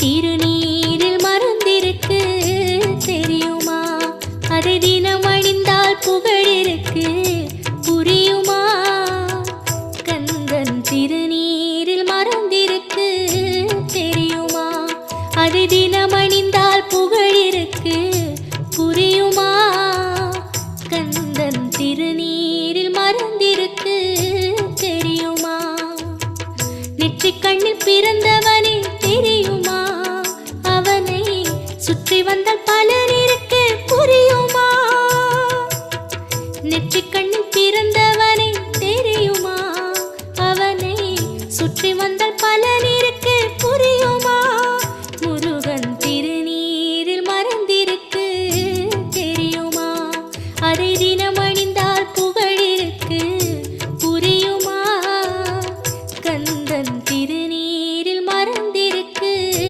திருநீரில் மறந்திருக்கு தெரியுமா? அதை தினம் அணிந்தால் புகழிருக்கு புரியுமா? கந்தன் திருநீரில் மறந்திருக்கு தெரியுமா? அதை தினம் அணிந்தால் புகழிருக்கு புரியுமா? கந்தன் திருநீரில் மறந்திருக்கு தெரியுமா? நெற்றிக் கண்ணில் பிறந்தவனே தெரியுமா? அவனை சுற்றி வந்தால் பலன் இருக்கு புரியுமா? நெற்றிக் கண்ணில் பிறந்த